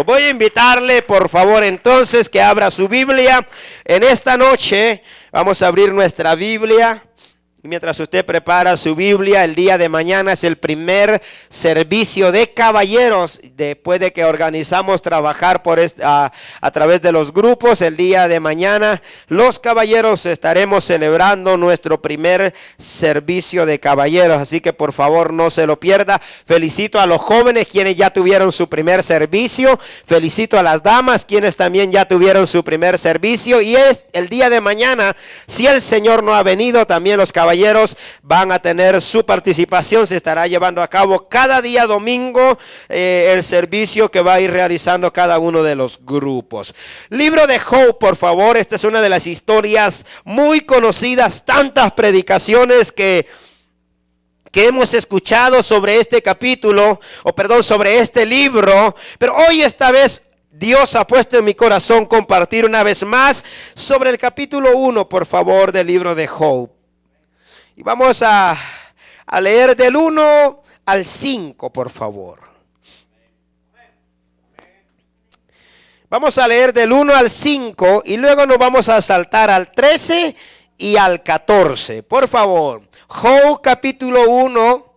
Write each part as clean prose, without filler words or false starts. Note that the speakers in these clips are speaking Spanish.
Voy a invitarle, por favor, entonces, que abra su Biblia. En esta noche vamos a abrir nuestra Biblia. Mientras usted prepara su Biblia, el día de mañana es el primer servicio de caballeros. Después de que organizamos trabajar a través de los grupos, el día de mañana los caballeros estaremos celebrando nuestro primer servicio de caballeros. Así que por favor no se lo pierda. Felicito a los jóvenes quienes ya tuvieron su primer servicio. Felicito a las damas quienes también ya tuvieron su primer servicio. Y el día de mañana, si el Señor no ha venido, también los caballeros van a tener su participación. Se estará llevando a cabo cada día domingo el servicio que va a ir realizando cada uno de los grupos. Libro de Job, por favor. Esta es una de las historias muy conocidas, tantas predicaciones que hemos escuchado sobre este capítulo, sobre este libro, pero hoy esta vez Dios ha puesto en mi corazón compartir una vez más sobre el capítulo 1, por favor, del libro de Job. Y vamos a leer del 1 al 5, por favor. Vamos a leer del 1 al 5 y luego nos vamos a saltar al 13 y al 14. Por favor, Job capítulo 1,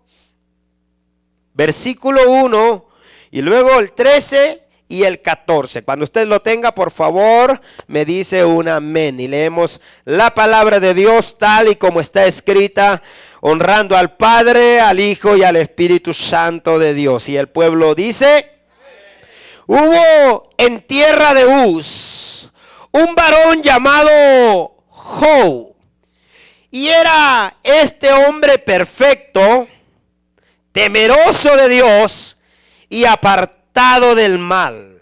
versículo 1 y luego el 13 y el 14. Cuando usted lo tenga, por favor, me dice un amén. Y leemos la palabra de Dios tal y como está escrita, honrando al Padre, al Hijo y al Espíritu Santo de Dios. Y el pueblo dice: hubo en tierra de Uz un varón llamado Job. Y era este hombre perfecto, temeroso de Dios y apartado del mal.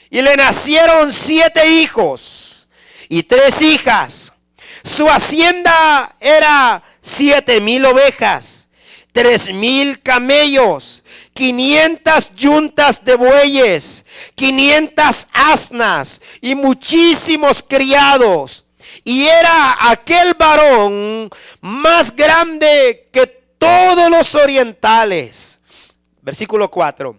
Y le nacieron 7 hijos y 3 hijas. Su hacienda era 7,000 ovejas, 3,000 camellos, 500 yuntas de bueyes, 500 asnas y muchísimos criados. Y era aquel varón más grande que todos los orientales. Versículo 4.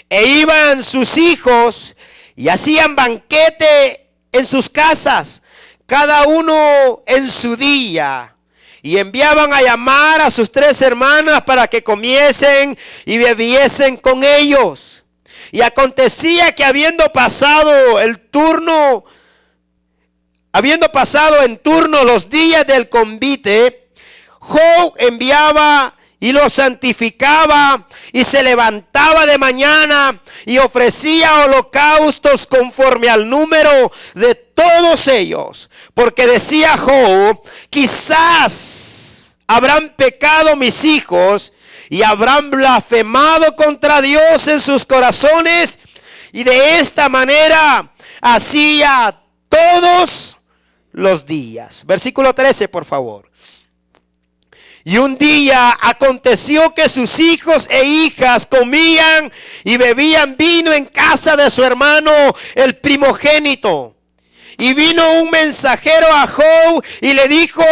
E iban sus hijos y hacían banquete en sus casas, cada uno en su día. Y enviaban a llamar a sus 3 hermanas para que comiesen y bebiesen con ellos. Y acontecía que habiendo pasado en turno los días del convite, Job enviaba y los santificaba y se levantaba de mañana y ofrecía holocaustos conforme al número de todos ellos. Porque decía Job: quizás habrán pecado mis hijos y habrán blasfemado contra Dios en sus corazones. Y de esta manera hacía todos los días. Versículo 13, por favor. Y un día aconteció que sus hijos e hijas comían y bebían vino en casa de su hermano el primogénito. Y vino un mensajero a Job y le dijo: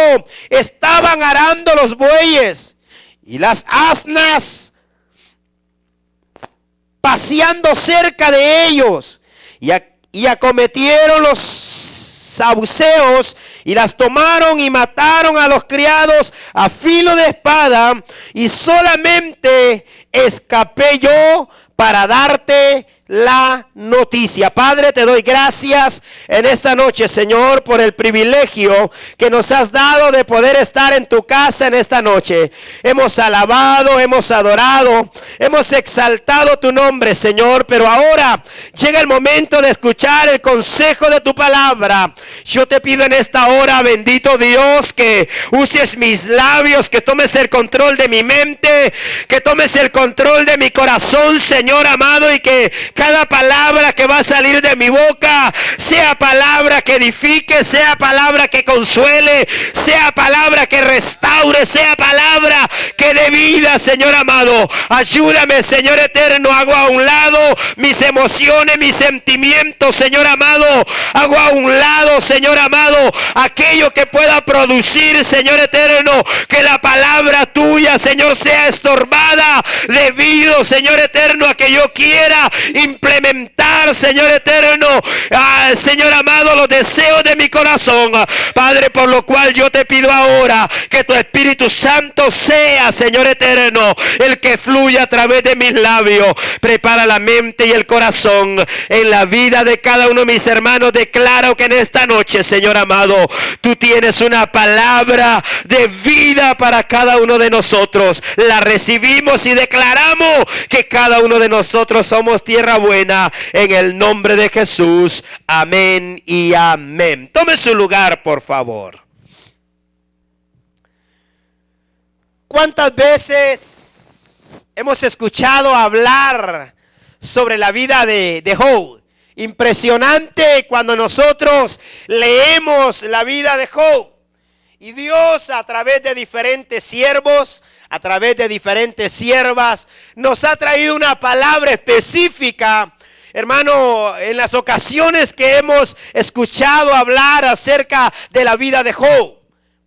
estaban arando los bueyes y las asnas paseando cerca de ellos. Y acometieron los sabuceos y las tomaron y mataron a los criados a filo de espada, y solamente escapé yo para darte la noticia. Padre, te doy gracias en esta noche, Señor, por el privilegio que nos has dado de poder estar en tu casa en esta noche. Hemos alabado, hemos adorado, hemos exaltado tu nombre, Señor, pero ahora llega el momento de escuchar el consejo de tu palabra. Yo te pido en esta hora, bendito Dios, que uses mis labios, que tomes el control de mi mente, que tomes el control de mi corazón, Señor amado, y que cada palabra que va a salir de mi boca sea palabra que edifique, sea palabra que consuele, sea palabra que restaure, sea palabra que dé vida, Señor amado. Ayúdame, Señor eterno. Hago a un lado mis emociones, mis sentimientos, Señor amado. Hago a un lado, Señor amado, aquello que pueda producir, Señor eterno, que la palabra tuya, Señor, sea estorbada debido, Señor eterno, a que yo quiera y implementar, Señor eterno, Señor amado, los deseos de mi corazón. Padre, por lo cual yo te pido ahora que tu Espíritu Santo sea, Señor eterno, el que fluya a través de mis labios. Prepara la mente y el corazón en la vida de cada uno de mis hermanos. Declaro que en esta noche, Señor amado, tú tienes una palabra de vida para cada uno de nosotros. La recibimos y declaramos que cada uno de nosotros somos tierra buena en el nombre de Jesús. Amén y amén. Tome su lugar, por favor. ¿Cuántas veces hemos escuchado hablar sobre la vida de Job? Impresionante cuando nosotros leemos la vida de Job. Y Dios, a través de diferentes siervos, a través de diferentes siervas, nos ha traído una palabra específica. Hermano, en las ocasiones que hemos escuchado hablar acerca de la vida de Job.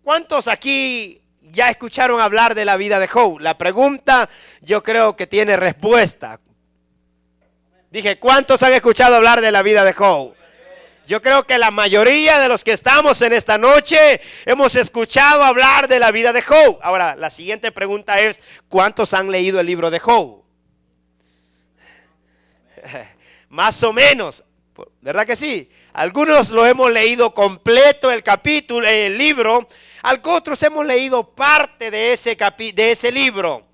¿Cuántos aquí ya escucharon hablar de la vida de Job? La pregunta yo creo que tiene respuesta. Dije, ¿cuántos han escuchado hablar de la vida de Job? Yo creo que la mayoría de los que estamos en esta noche hemos escuchado hablar de la vida de Job. Ahora, la siguiente pregunta es, ¿cuántos han leído el libro de Job? Más o menos, ¿verdad que sí? Algunos lo hemos leído completo el capítulo, el libro. Otros hemos leído parte de ese libro.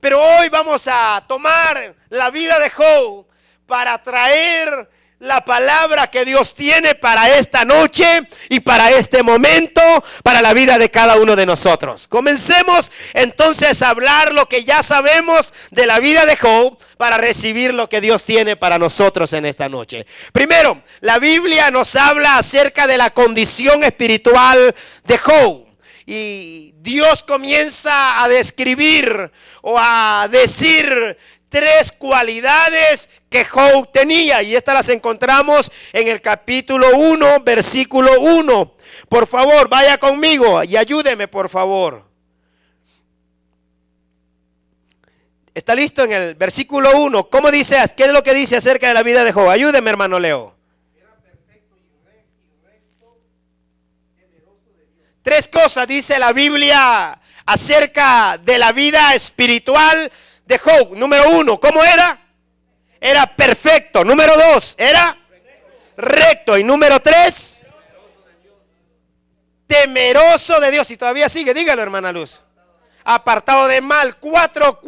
Pero hoy vamos a tomar la vida de Job para traer la palabra que Dios tiene para esta noche y para este momento, para la vida de cada uno de nosotros. Comencemos entonces a hablar lo que ya sabemos de la vida de Job para recibir lo que Dios tiene para nosotros en esta noche. Primero, la Biblia nos habla acerca de la condición espiritual de Job. Y Dios comienza a describir o a decir 3 cualidades que Job tenía, y estas las encontramos en el capítulo 1, versículo 1. Por favor, vaya conmigo y ayúdeme, por favor. ¿Está listo en el versículo 1? ¿Cómo dice? ¿Qué es lo que dice acerca de la vida de Job? Ayúdeme, hermano Leo. Era perfecto y recto, temeroso de Dios. 3 cosas dice la Biblia acerca de la vida espiritual de Job. Número 1, ¿cómo era? Era perfecto. Número 2, era recto. Y número 3, temeroso de Dios. Y todavía sigue, dígalo, hermana Luz. Apartado de mal. 4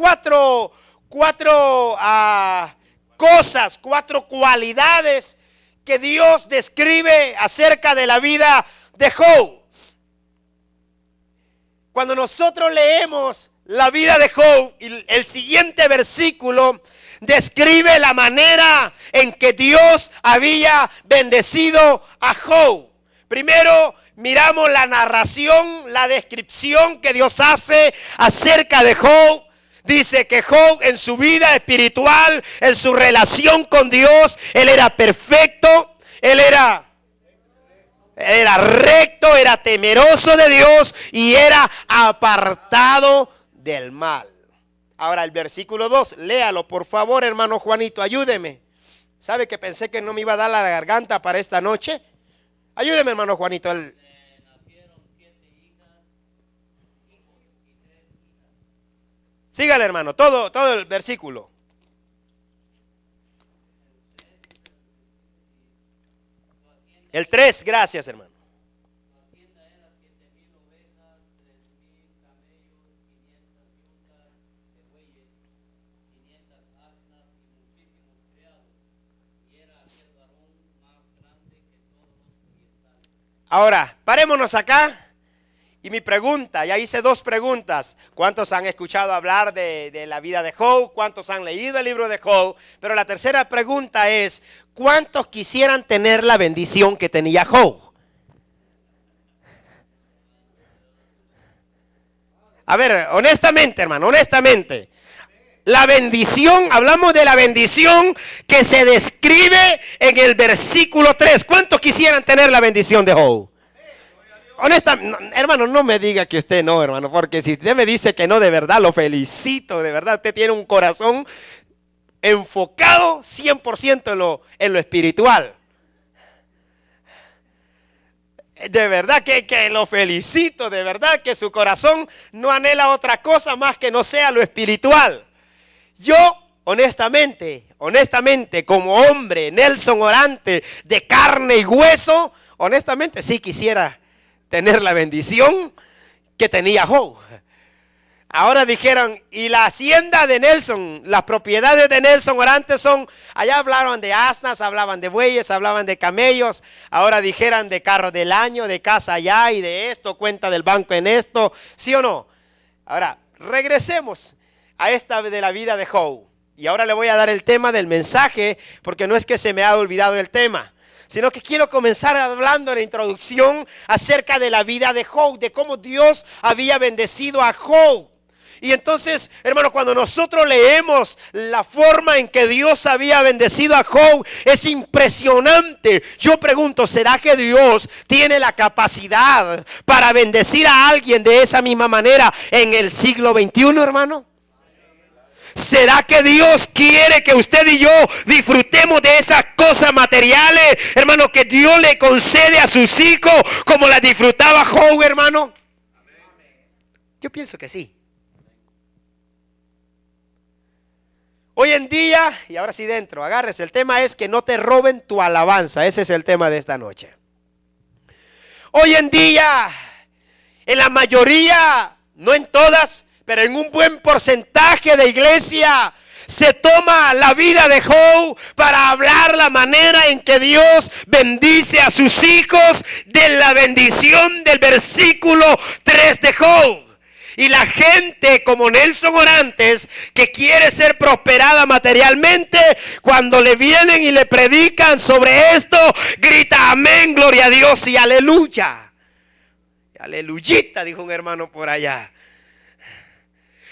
cosas, 4 cualidades que Dios describe acerca de la vida de Job. Cuando nosotros leemos la vida de Job, el siguiente versículo describe la manera en que Dios había bendecido a Job. Primero miramos la narración, la descripción que Dios hace acerca de Job. Dice que Job en su vida espiritual, en su relación con Dios, él era perfecto, él era recto, era temeroso de Dios y era apartado del mal. Ahora el versículo 2, léalo por favor, hermano Juanito, ayúdeme. ¿Sabe que pensé que no me iba a dar la garganta para esta noche? Ayúdeme, hermano Juanito. Nacieron 7 hijas, hijos y 3 hijas. Sígale, hermano, todo el versículo. El 3, gracias, hermano. Su hacienda era 7,000 ovejas, 3,000 camellos, 500 yutas de bueyes, 500 asnas y muchísimos criados. Y era aquel varón más grande que todos los orientales. Ahora, parémonos acá. Y mi pregunta, ya hice 2 preguntas. ¿Cuántos han escuchado hablar de la vida de Job? ¿Cuántos han leído el libro de Job? Pero la tercera pregunta es, ¿cuántos quisieran tener la bendición que tenía Job? A ver, honestamente, hermano, honestamente. La bendición, hablamos de la bendición que se describe en el versículo 3. ¿Cuántos quisieran tener la bendición de Job? Honestamente, hermano, no me diga que usted no, hermano, porque si usted me dice que no, de verdad lo felicito, de verdad, usted tiene un corazón enfocado 100% en lo espiritual. De verdad que lo felicito, de verdad que su corazón no anhela otra cosa más que no sea lo espiritual. Yo, honestamente, como hombre, Nelson Orante, de carne y hueso, honestamente sí quisiera tener la bendición que tenía Job. Ahora dijeron, y la hacienda de Nelson, las propiedades de Nelson Orante son, allá hablaban de asnas, hablaban de bueyes, hablaban de camellos, ahora dijeran de carro del año, de casa allá y de esto, cuenta del banco en esto, ¿sí o no? Ahora, regresemos a esta de la vida de Job. Y ahora le voy a dar el tema del mensaje, porque no es que se me ha olvidado el tema, sino que quiero comenzar hablando en la introducción acerca de la vida de Job, de cómo Dios había bendecido a Job. Y entonces, hermano, cuando nosotros leemos la forma en que Dios había bendecido a Job, es impresionante. Yo pregunto, ¿será que Dios tiene la capacidad para bendecir a alguien de esa misma manera en el siglo XXI, hermano? ¿Será que Dios quiere que usted y yo disfrutemos de esas cosas materiales, hermano, que Dios le concede a sus hijos como las disfrutaba Job, hermano? Yo pienso que sí. Hoy en día, y ahora sí dentro, agárrese, el tema es que no te roben tu alabanza. Ese es el tema de esta noche. Hoy en día, en la mayoría, no en todas, pero en un buen porcentaje de iglesia, se toma la vida de Job para hablar la manera en que Dios bendice a sus hijos, de la bendición del versículo 3 de Job. Y la gente como Nelson Orantes, que quiere ser prosperada materialmente, cuando le vienen y le predican sobre esto, grita amén, gloria a Dios y aleluya. Aleluyita, dijo un hermano por allá.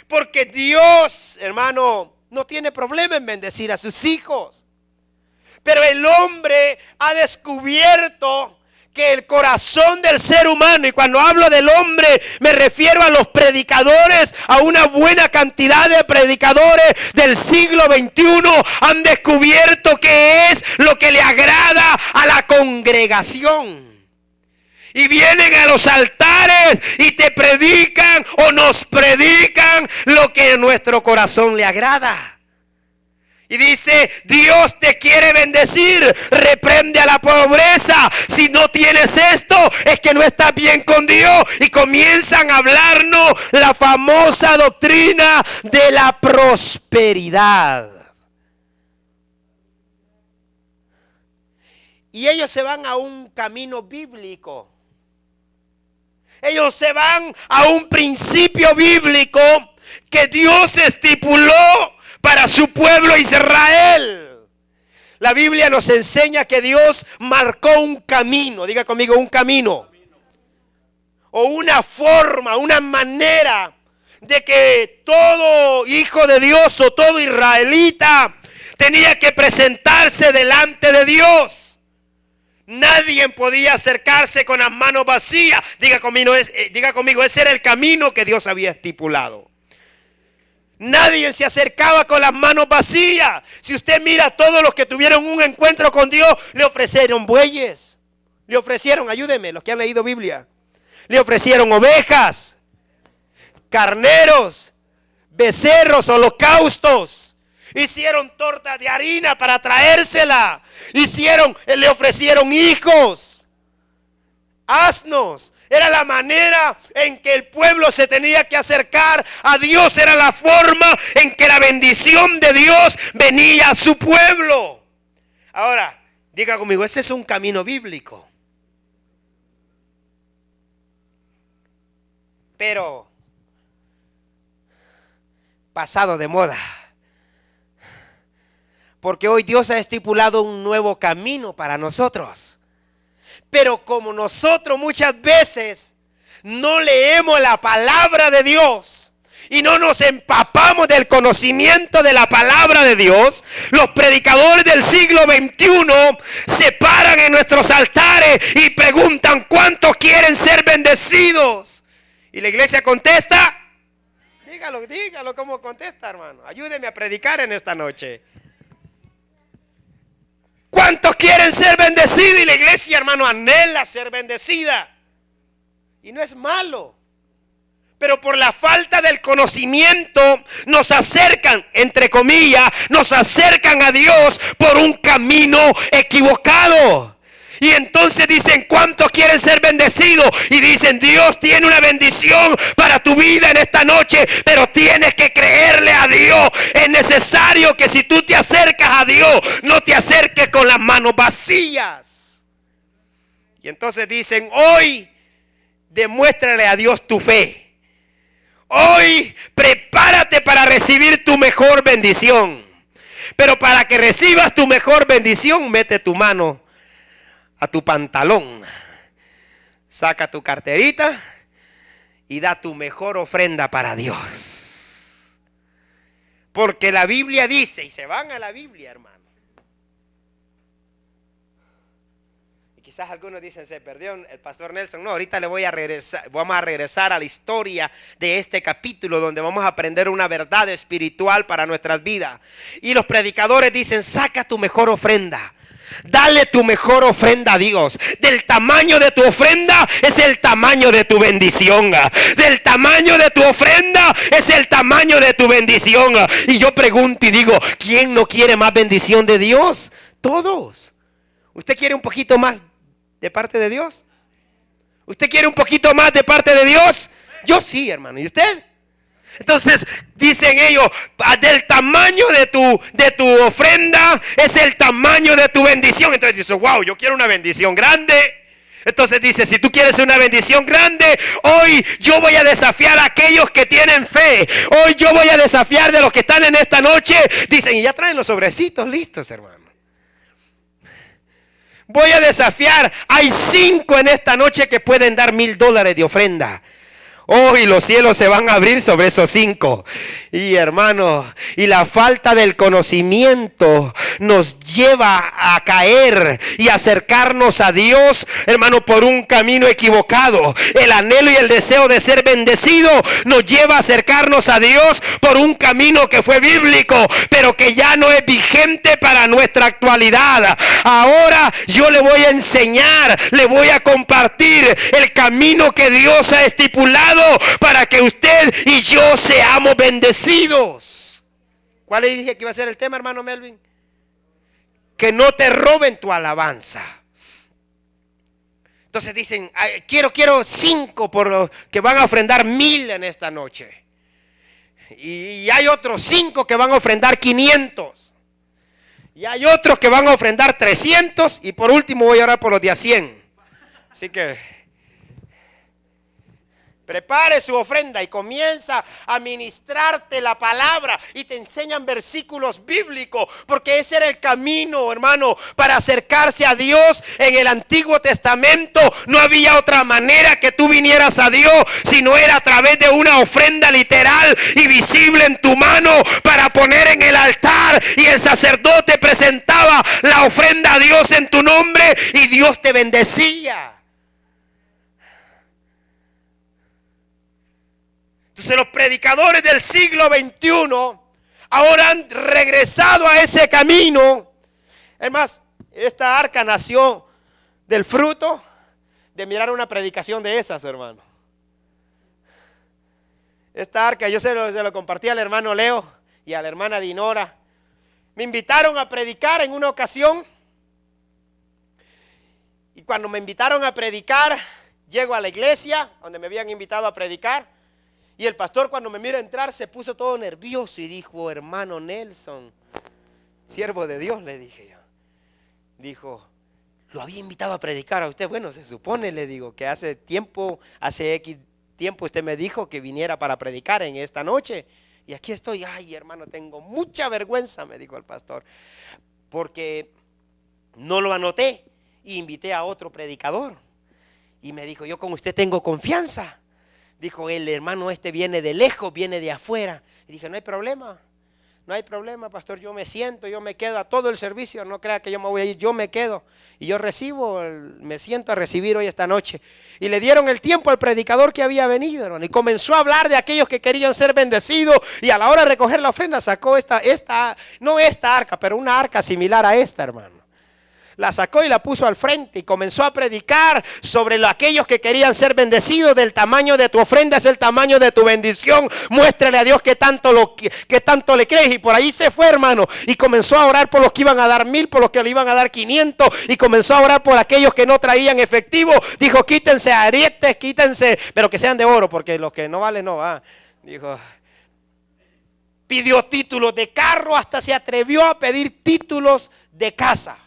Porque Dios, hermano, no tiene problema en bendecir a sus hijos. Pero el hombre ha descubierto que el corazón del ser humano, y cuando hablo del hombre me refiero a los predicadores, a una buena cantidad de predicadores del siglo XXI, han descubierto que es lo que le agrada a la congregación. Y vienen a los altares y te predican o nos predican lo que a nuestro corazón le agrada. Y dice, Dios te quiere bendecir, reprende a la pobreza. Si no tienes esto, es que no estás bien con Dios. Y comienzan a hablarnos la famosa doctrina de la prosperidad. Y ellos se van a un camino bíblico. Ellos se van a un principio bíblico que Dios estipuló para su pueblo Israel. La Biblia nos enseña que Dios marcó un camino, diga conmigo, un camino. O una forma, una manera de que todo hijo de Dios o todo israelita tenía que presentarse delante de Dios. Nadie podía acercarse con las manos vacías. Diga conmigo, ese era el camino que Dios había estipulado. Nadie se acercaba con las manos vacías. Si usted mira, todos los que tuvieron un encuentro con Dios le ofrecieron bueyes, le ofrecieron, ayúdenme los que han leído Biblia, le ofrecieron ovejas, carneros, becerros, holocaustos. Hicieron tortas de harina para traérsela. Le ofrecieron hijos, asnos. Era la manera en que el pueblo se tenía que acercar a Dios. Era la forma en que la bendición de Dios venía a su pueblo. Ahora, diga conmigo, ese es un camino bíblico. Pero pasado de moda. Porque hoy Dios ha estipulado un nuevo camino para nosotros. Pero como nosotros muchas veces no leemos la palabra de Dios y no nos empapamos del conocimiento de la palabra de Dios, los predicadores del siglo XXI se paran en nuestros altares y preguntan ¿cuántos quieren ser bendecidos? Y la iglesia contesta, dígalo como contesta, hermano. Ayúdeme a predicar en esta noche. ¿Cuántos quieren ser bendecidos? Y la iglesia, hermano, anhela ser bendecida. Y no es malo. Pero por la falta del conocimiento nos acercan, entre comillas, nos acercan a Dios por un camino equivocado. Y entonces dicen, ¿cuántos quieren ser bendecidos? Y dicen, Dios tiene una bendición para tu vida en esta noche, pero tienes que creerle a Dios. Es necesario que si tú te acercas a Dios, no te acerques con las manos vacías. Y entonces dicen, hoy demuéstrale a Dios tu fe. Hoy prepárate para recibir tu mejor bendición. Pero para que recibas tu mejor bendición, mete tu mano a tu pantalón, saca tu carterita y da tu mejor ofrenda para Dios. Porque la Biblia dice, y se van a la Biblia, hermano. Y quizás algunos dicen, se perdió el pastor Nelson. No, ahorita le voy a regresar, vamos a regresar a la historia de este capítulo donde vamos a aprender una verdad espiritual para nuestras vidas. Y los predicadores dicen, saca tu mejor ofrenda. Dale tu mejor ofrenda a Dios. Del tamaño de tu ofrenda es el tamaño de tu bendición. Del tamaño de tu ofrenda es el tamaño de tu bendición. Y yo pregunto y digo, ¿quién no quiere más bendición de Dios? Todos. ¿Usted quiere un poquito más de parte de Dios? ¿Usted quiere un poquito más de parte de Dios? Yo sí, hermano. ¿Y usted? Entonces dicen ellos, del tamaño de tu ofrenda es el tamaño de tu bendición. Entonces dice, wow, yo quiero una bendición grande. Entonces dice, si tú quieres una bendición grande, hoy yo voy a desafiar a aquellos que tienen fe. Hoy yo voy a desafiar de los que están en esta noche. Dicen, y ya traen los sobrecitos listos, hermano. Voy a desafiar, hay 5 en esta noche que pueden dar $1,000 de ofrenda. Oh, y los cielos se van a abrir sobre esos 5. Y hermano, y la falta del conocimiento nos lleva a caer y acercarnos a Dios, hermano, por un camino equivocado. El anhelo y el deseo de ser bendecido nos lleva a acercarnos a Dios por un camino que fue bíblico, pero que ya no es vigente para nuestra actualidad. Ahora yo le voy a enseñar, le voy a compartir el camino que Dios ha estipulado para que usted y yo seamos bendecidos. ¿Cuál le dije que iba a ser el tema, hermano Melvin? Que no te roben tu alabanza. Entonces dicen, quiero 5 por que van a ofrendar 1,000 en esta noche. Y hay otros 5 que van a ofrendar 500. Y hay otros que van a ofrendar 300. Y por último voy a orar por los de a 100. Así que prepare su ofrenda y comienza a ministrarte la palabra y te enseñan versículos bíblicos, porque ese era el camino, hermano, para acercarse a Dios. En el Antiguo Testamento no había otra manera que tú vinieras a Dios, sino era a través de una ofrenda literal y visible en tu mano para poner en el altar, y el sacerdote presentaba la ofrenda a Dios en tu nombre y Dios te bendecía. Entonces los predicadores del siglo XXI ahora han regresado a ese camino. Es más, esta arca nació del fruto de mirar una predicación de esas, hermano. Esta arca, yo se lo compartí al hermano Leo y a la hermana Dinora. Me invitaron a predicar en una ocasión. Y cuando me invitaron a predicar, llego a la iglesia donde me habían invitado a predicar. Y el pastor, cuando me mira entrar, se puso todo nervioso y dijo, hermano Nelson, siervo de Dios, le dije yo. Dijo, lo había invitado a predicar a usted. Bueno, se supone, le digo, que hace X tiempo usted me dijo que viniera para predicar en esta noche. Y aquí estoy. Ay, hermano, tengo mucha vergüenza, me dijo el pastor, porque no lo anoté y invité a otro predicador. Y me dijo, yo con usted tengo confianza. Dijo, el hermano este viene de lejos, viene de afuera. Y dije, no hay problema, pastor, yo me siento, yo me quedo a todo el servicio, no crea que yo me voy a ir, yo me quedo. Y yo me siento a recibir hoy esta noche. Y le dieron el tiempo al predicador que había venido, hermano, y comenzó a hablar de aquellos que querían ser bendecidos. Y a la hora de recoger la ofrenda sacó no esta arca, pero una arca similar a esta, hermano. la sacó y la puso al frente y comenzó a predicar sobre aquellos que querían ser bendecidos. Del tamaño de tu ofrenda es el tamaño de tu bendición. Muéstrale a Dios que tanto le crees. Y por ahí se fue, hermano, y comenzó a orar por los que iban a dar 1000, por los que le iban a dar 500, y comenzó a orar por aquellos que no traían efectivo. Dijo, quítense arietes, quítense, pero que sean de oro, porque los que no valen no. Dijo, pidió títulos de carro, hasta se atrevió a pedir títulos de casa.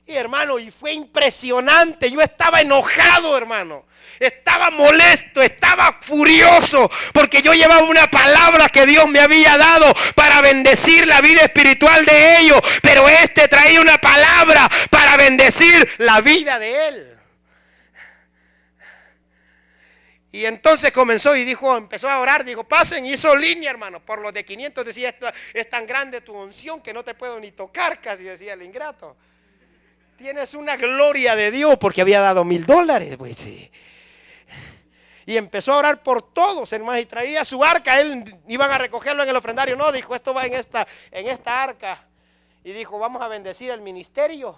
Y hermano, y fue impresionante. Yo estaba enojado, hermano. Estaba molesto, estaba furioso, porque yo llevaba una palabra que Dios me había dado para bendecir la vida espiritual de ellos. Pero este traía una palabra para bendecir la vida de él. Y entonces comenzó y empezó a orar, dijo, pasen, y hizo línea, hermano, por los de 500, decía, es tan grande tu unción que no te puedo ni tocar, casi decía el ingrato. Tienes una gloria de Dios, porque había dado $1000, pues sí. Y empezó a orar por todos, hermano, y traía su arca, iban a recogerlo en el ofrendario, no, dijo, esto va en esta arca. Y dijo, vamos a bendecir el ministerio,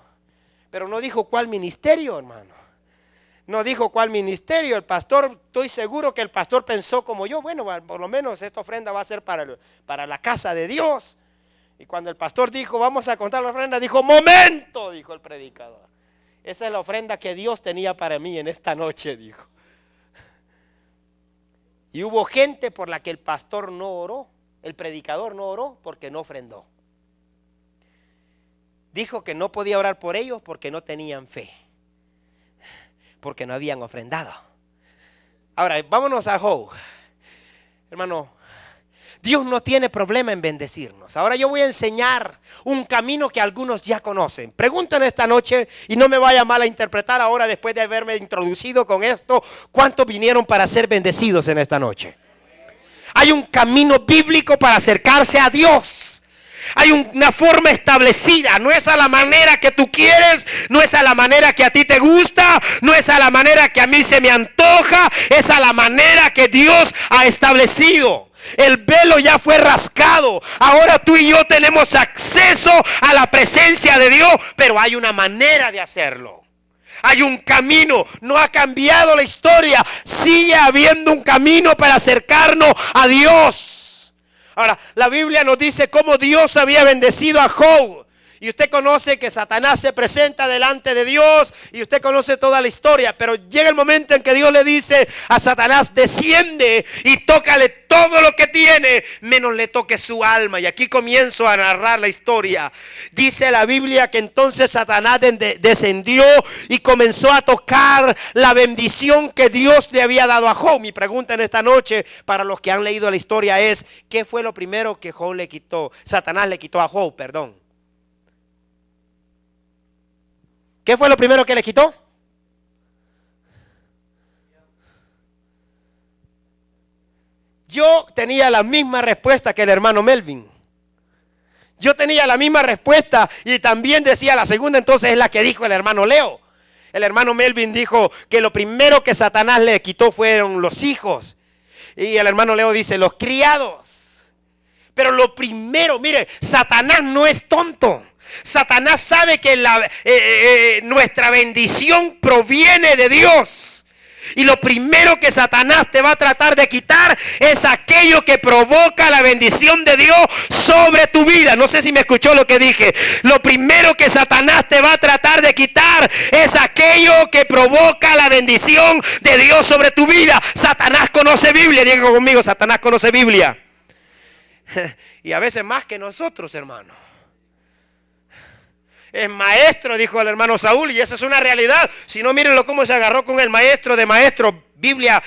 pero no dijo cuál ministerio, hermano. No dijo cuál ministerio. El pastor, estoy seguro que el pastor pensó como yo, bueno, por lo menos esta ofrenda va a ser para la casa de Dios. Y cuando el pastor dijo, vamos a contar la ofrenda, dijo, momento, dijo el predicador. Esa es la ofrenda que Dios tenía para mí en esta noche, dijo. Y hubo gente por la que el pastor no oró, el predicador no oró porque no ofrendó. Dijo que no podía orar por ellos porque no tenían fe, porque no habían ofrendado. Ahora, vámonos a Job. Hermano, Dios no tiene problema en bendecirnos. Ahora yo voy a enseñar un camino que algunos ya conocen. Preguntan esta noche, y no me vaya mal a interpretar ahora después de haberme introducido con esto, ¿cuántos vinieron para ser bendecidos en esta noche? Hay un camino bíblico para acercarse a Dios. Hay una forma establecida, no es a la manera que tú quieres, no es a la manera que a ti te gusta, no es a la manera que a mí se me antoja, es a la manera que Dios ha establecido. El velo ya fue rascado, ahora tú y yo tenemos acceso a la presencia de Dios, pero hay una manera de hacerlo. Hay un camino, no ha cambiado la historia, sigue habiendo un camino para acercarnos a Dios. Ahora, la Biblia nos dice cómo Dios había bendecido a Job. Y usted conoce que Satanás se presenta delante de Dios y usted conoce toda la historia. Pero llega el momento en que Dios le dice a Satanás, desciende y tócale todo lo que tiene, menos le toque su alma. Y aquí comienzo a narrar la historia. Dice la Biblia que entonces Satanás descendió y comenzó a tocar la bendición que Dios le había dado a Job. Mi pregunta en esta noche para los que han leído la historia es, ¿qué fue lo primero que Satanás le quitó a Job, perdón? ¿Qué fue lo primero que le quitó? Yo tenía la misma respuesta que el hermano Melvin. Yo tenía la misma respuesta y también decía la segunda, entonces es la que dijo el hermano Leo. El hermano Melvin dijo que lo primero que Satanás le quitó fueron los hijos. Y el hermano Leo dice los criados. Pero lo primero, mire, Satanás no es tonto. Satanás sabe que nuestra bendición proviene de Dios. Y lo primero que Satanás te va a tratar de quitar es aquello que provoca la bendición de Dios sobre tu vida. No sé si me escuchó lo que dije. Lo primero que Satanás te va a tratar de quitar es aquello que provoca la bendición de Dios sobre tu vida. Satanás conoce Biblia. Diga conmigo, Satanás conoce Biblia. Y a veces más que nosotros, hermano. Es maestro, dijo el hermano Saúl, y esa es una realidad. Si no, mírenlo cómo se agarró con el maestro de maestro. Biblia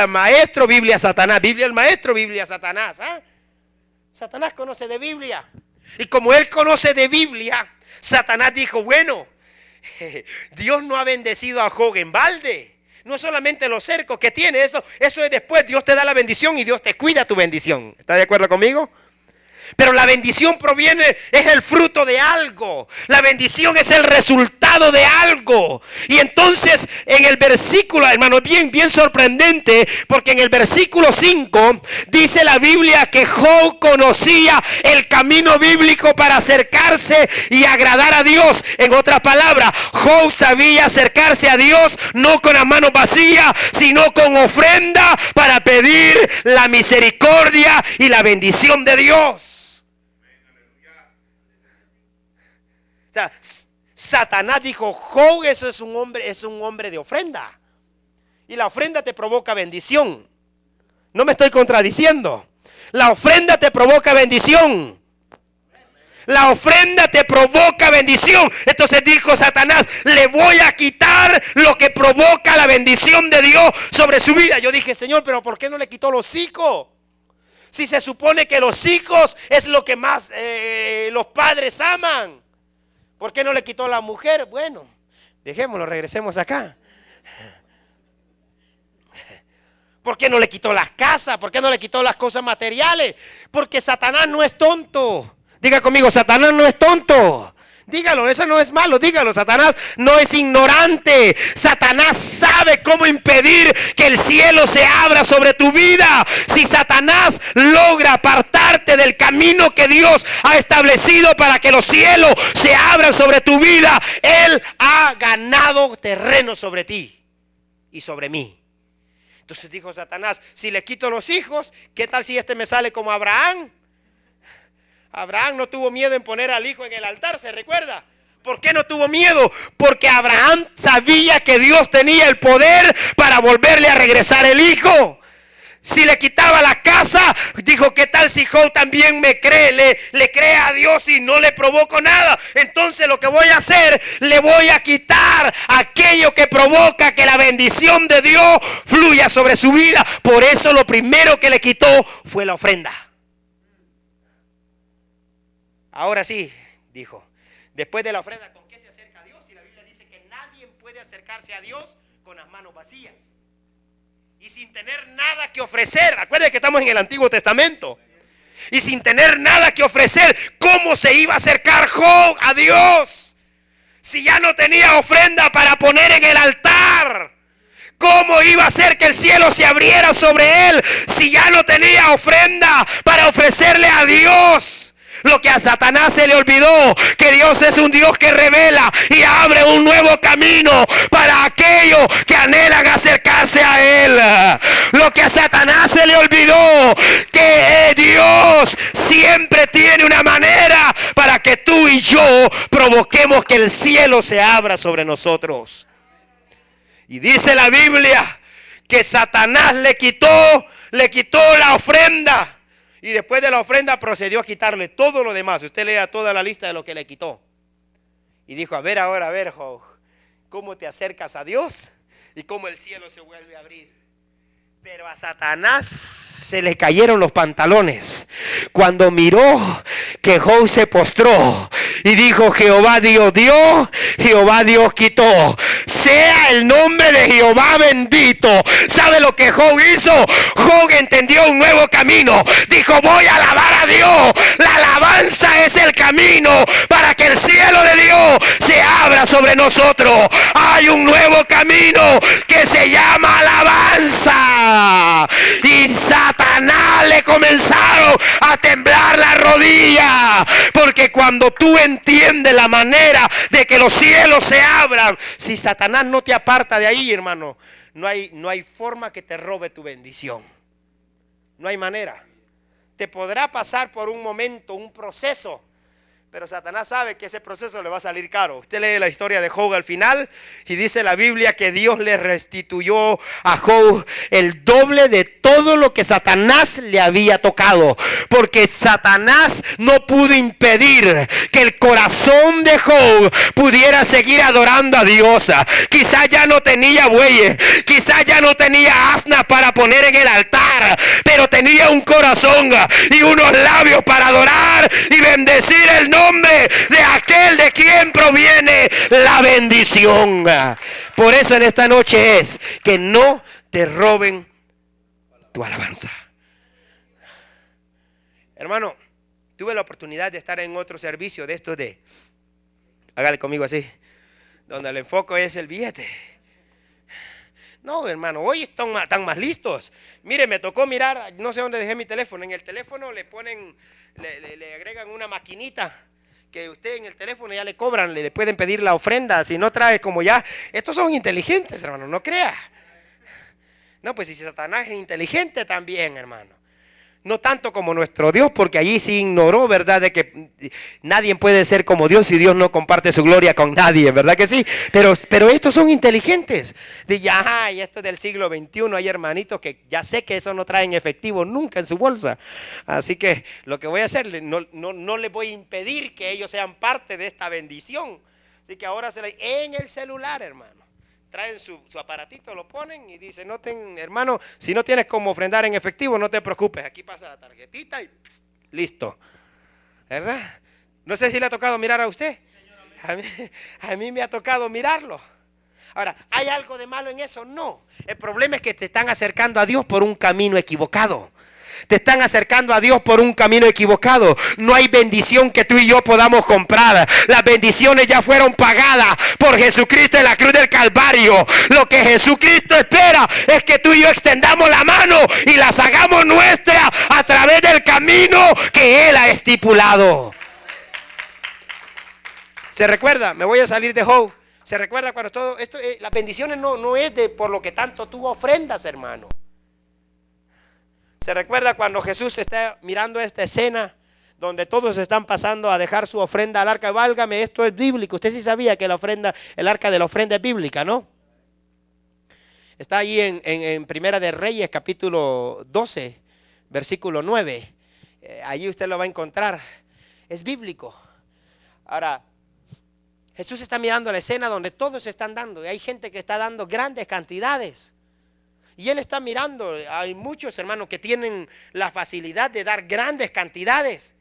maestro, Biblia Satanás. Biblia el maestro, Biblia Satanás. Satanás conoce de Biblia. Y como él conoce de Biblia, Satanás dijo, bueno, Dios no ha bendecido a Job en balde. No es solamente los cercos que tiene, eso es después. Dios te da la bendición y Dios te cuida tu bendición. ¿Está de acuerdo conmigo? Pero la bendición proviene, es el fruto de algo. La bendición es el resultado de algo. Y entonces en el versículo, hermano, bien sorprendente, porque en el versículo 5 dice la Biblia que Job conocía el camino bíblico para acercarse y agradar a Dios. En otras palabras, Job sabía acercarse a Dios no con las manos vacías, sino con ofrenda para pedir la misericordia y la bendición de Dios. O sea, Satanás dijo, Job, eso es un hombre de ofrenda. Y la ofrenda te provoca bendición. No me estoy contradiciendo. La ofrenda te provoca bendición. La ofrenda te provoca bendición. Entonces dijo Satanás, le voy a quitar lo que provoca la bendición de Dios sobre su vida. Yo dije, Señor, pero ¿por qué no le quitó los hijos? Si se supone que los hijos es lo que más los padres aman. ¿Por qué no le quitó la mujer? Bueno, dejémoslo, regresemos acá. ¿Por qué no le quitó las casas? ¿Por qué no le quitó las cosas materiales? Porque Satanás no es tonto. Diga conmigo, Satanás no es tonto. Dígalo, eso no es malo, dígalo. Satanás no es ignorante. Satanás sabe cómo impedir que el cielo se abra sobre tu vida. Si Satanás logra apartarte del camino que Dios ha establecido para que los cielos se abran sobre tu vida, Él ha ganado terreno sobre ti y sobre mí. Entonces dijo Satanás, si le quito los hijos, ¿qué tal si este me sale como Abraham? Abraham no tuvo miedo en poner al hijo en el altar, ¿se recuerda? ¿Por qué no tuvo miedo? Porque Abraham sabía que Dios tenía el poder para volverle a regresar el hijo. Si le quitaba la casa, dijo, ¿qué tal si Job también me cree? Le cree a Dios y no le provoco nada. Entonces lo que voy a hacer, le voy a quitar aquello que provoca que la bendición de Dios fluya sobre su vida. Por eso lo primero que le quitó fue la ofrenda. Ahora sí, dijo, después de la ofrenda, ¿con qué se acerca a Dios? Y la Biblia dice que nadie puede acercarse a Dios con las manos vacías y sin tener nada que ofrecer. Acuérdense que estamos en el Antiguo Testamento. Y sin tener nada que ofrecer, ¿cómo se iba a acercar Job a Dios? Si ya no tenía ofrenda para poner en el altar, ¿cómo iba a hacer que el cielo se abriera sobre él? Si ya no tenía ofrenda para ofrecerle a Dios. Lo que a Satanás se le olvidó, que Dios es un Dios que revela y abre un nuevo camino para aquellos que anhelan acercarse a Él. Lo que a Satanás se le olvidó, que Dios siempre tiene una manera para que tú y yo provoquemos que el cielo se abra sobre nosotros. Y dice la Biblia que Satanás le quitó la ofrenda. Y después de la ofrenda procedió a quitarle todo lo demás. Usted lea toda la lista de lo que le quitó. Y dijo, a ver, Job, ¿cómo te acercas a Dios? Y cómo el cielo se vuelve a abrir. Pero a Satanás se le cayeron los pantalones cuando miró que Job se postró y dijo, Jehová Dios dio, Jehová Dios quitó. Sea el nombre de Jehová bendito. ¿Sabe lo que Job hizo? Job entendió un nuevo camino. Dijo, voy a alabar a Dios. La alabanza es el camino para que el cielo de Dios se abra sobre nosotros. Hay un nuevo camino que se llama alabanza. Y Satanás le comenzaron a temblar la rodilla, porque cuando tú entiendes la manera de que los cielos se abran, si Satanás no te aparta de ahí, hermano, no hay forma que te robe tu bendición. No hay manera. Te podrá pasar por un momento, un proceso, pero Satanás sabe que ese proceso le va a salir caro. Usted lee la historia de Job al final y dice la Biblia que Dios le restituyó a Job el doble de todo lo que Satanás le había tocado. Porque Satanás no pudo impedir que el corazón de Job pudiera seguir adorando a Dios. Quizás ya no tenía bueyes, quizás ya no tenía asnas para poner en el altar, pero tenía un corazón y unos labios para adorar y bendecir el nombre de aquel de quien proviene la bendición. Por eso en esta noche es que no te roben tu alabanza. Hermano, tuve la oportunidad de estar en otro servicio de estos de, hágale conmigo así, donde el enfoque es el billete. No, hermano, hoy están más listos. Mire, me tocó mirar, no sé dónde dejé mi teléfono. En el teléfono le ponen, le agregan una maquinita que usted en el teléfono ya le cobran, le pueden pedir la ofrenda. Si no trae como ya, estos son inteligentes, hermano, no crea. No, pues si Satanás es inteligente también, hermano. No tanto como nuestro Dios, porque allí sí ignoró, ¿verdad? De que nadie puede ser como Dios si Dios no comparte su gloria con nadie, ¿verdad que sí? Pero estos son inteligentes. De ya, y esto es del siglo XXI, hay hermanitos que ya sé que eso no traen efectivo nunca en su bolsa. Así que lo que voy a hacer, no les voy a impedir que ellos sean parte de esta bendición. Así que ahora en el celular, hermano. Traen su aparatito, lo ponen y dicen, hermano, si no tienes como ofrendar en efectivo, no te preocupes, aquí pasa la tarjetita y listo, ¿verdad? No sé si le ha tocado mirar a usted, a mí me ha tocado mirarlo. Ahora, ¿hay algo de malo en eso? No, el problema es que te están acercando a Dios por un camino equivocado. Te están acercando a Dios por un camino equivocado. No hay bendición que tú y yo podamos comprar. Las bendiciones ya fueron pagadas por Jesucristo en la cruz del Calvario. Lo que Jesucristo espera es que tú y yo extendamos la mano y las hagamos nuestras a través del camino que Él ha estipulado. ¿Se recuerda? Me voy a salir de Job. ¿Se recuerda cuando todo esto, las bendiciones no es de por lo que tanto tú ofrendas, hermano? ¿Se recuerda cuando Jesús está mirando esta escena donde todos están pasando a dejar su ofrenda al arca? Válgame, esto es bíblico. Usted sí sabía que el arca de la ofrenda es bíblica, ¿no? Está ahí en Primera de Reyes, capítulo 12, versículo 9. Allí usted lo va a encontrar. Es bíblico. Ahora, Jesús está mirando la escena donde todos están dando. Y hay gente que está dando grandes cantidades. Y Él está mirando, hay muchos hermanos que tienen la facilidad de dar grandes cantidades.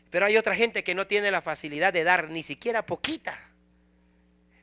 Pero hay otra gente que no tiene la facilidad de dar ni siquiera poquita.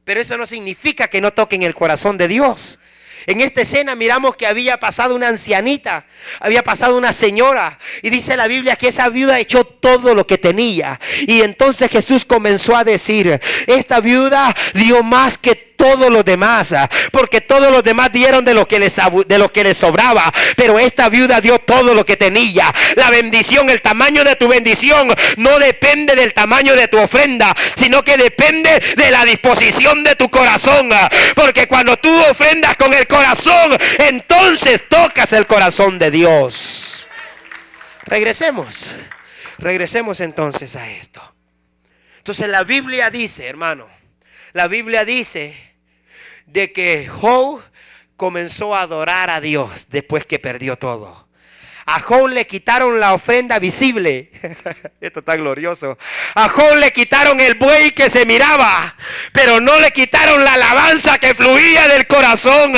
Pero eso no significa que no toquen el corazón de Dios. En esta escena miramos que había pasado una ancianita, había pasado una señora, y dice la Biblia que esa viuda echó todo lo que tenía. Y entonces Jesús comenzó a decir, esta viuda dio más que todos los demás, porque todos los demás dieron de lo que les sobraba, pero esta viuda dio todo lo que tenía. La bendición, el tamaño de tu bendición no depende del tamaño de tu ofrenda, sino que depende de la disposición de tu corazón, porque cuando tú ofrendas con el corazón, entonces tocas el corazón de Dios. Regresemos entonces a esto. Entonces la Biblia dice, hermano, la Biblia dice de que Job comenzó a adorar a Dios después que perdió todo. A Job le quitaron la ofrenda visible. Esto está glorioso. A Job le quitaron el buey que se miraba, pero no le quitaron la alabanza que fluía del corazón.